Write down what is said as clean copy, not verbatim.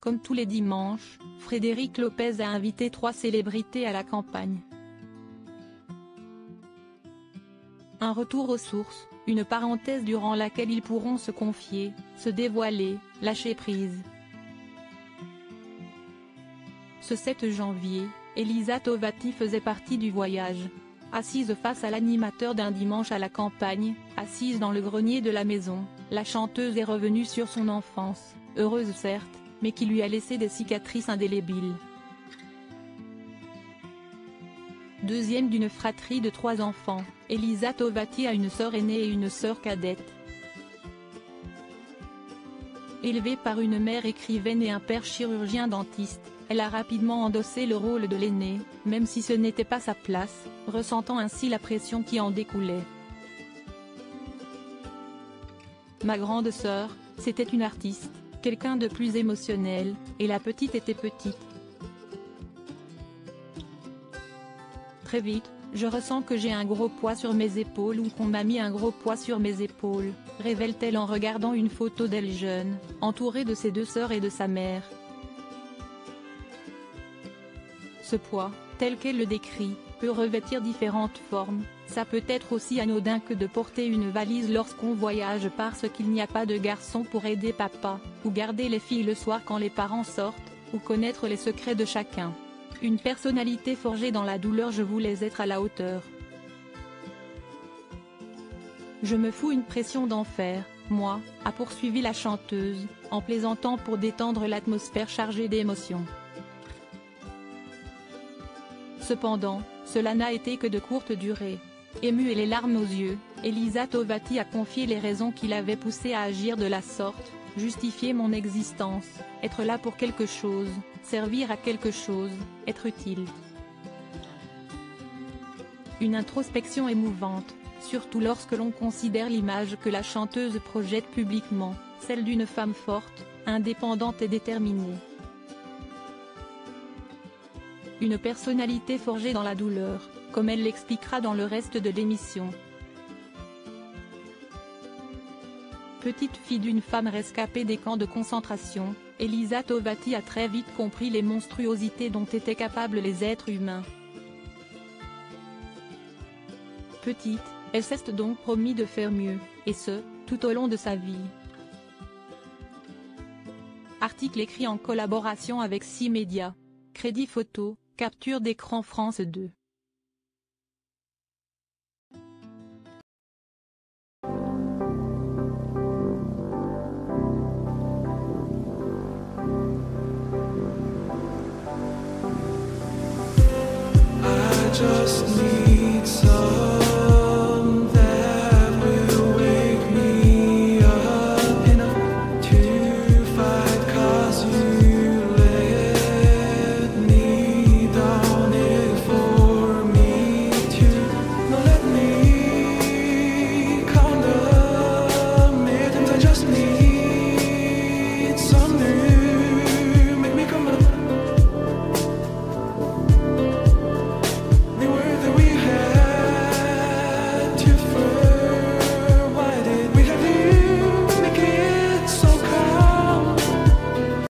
Comme tous les dimanches, Frédéric Lopez a invité 3 célébrités à la campagne. Un retour aux sources, une parenthèse durant laquelle ils pourront se confier, se dévoiler, lâcher prise. Ce 7 janvier, Elisa Tovati faisait partie du voyage. Assise face à l'animateur d'un dimanche à la campagne, assise dans le grenier de la maison, la chanteuse est revenue sur son enfance, heureuse certes, mais qui lui a laissé des cicatrices indélébiles. Deuxième d'une fratrie de 3 enfants, Elisa Tovati a une sœur aînée et une sœur cadette. Élevée par une mère écrivaine et un père chirurgien dentiste, elle a rapidement endossé le rôle de l'aînée, même si ce n'était pas sa place, ressentant ainsi la pression qui en découlait. Ma grande sœur, c'était une artiste, quelqu'un de plus émotionnel, et la petite était petite. Très vite, je ressens que j'ai un gros poids sur mes épaules ou qu'on m'a mis un gros poids sur mes épaules, révèle-t-elle en regardant une photo d'elle jeune, entourée de ses 2 sœurs et de sa mère. Ce poids, tel qu'elle le décrit, peut revêtir différentes formes. Ça peut être aussi anodin que de porter une valise lorsqu'on voyage parce qu'il n'y a pas de garçon pour aider papa, ou garder les filles le soir quand les parents sortent, ou connaître les secrets de chacun. Une personnalité forgée dans la douleur, je voulais être à la hauteur. Je me fous une pression d'enfer, moi, a poursuivi la chanteuse, en plaisantant pour détendre l'atmosphère chargée d'émotions. Cependant, cela n'a été que de courte durée. Émue et les larmes aux yeux, Elisa Tovati a confié les raisons qui l'avaient poussée à agir de la sorte: justifier mon existence, être là pour quelque chose, servir à quelque chose, être utile. Une introspection émouvante, surtout lorsque l'on considère l'image que la chanteuse projette publiquement, celle d'une femme forte, indépendante et déterminée. Une personnalité forgée dans la douleur, comme elle l'expliquera dans le reste de l'émission. Petite fille d'une femme rescapée des camps de concentration, Elisa Tovati a très vite compris les monstruosités dont étaient capables les êtres humains. Petite, elle s'est donc promis de faire mieux, et ce, tout au long de sa vie. Article écrit en collaboration avec 6 médias. Crédit photo, capture d'écran France 2. Just need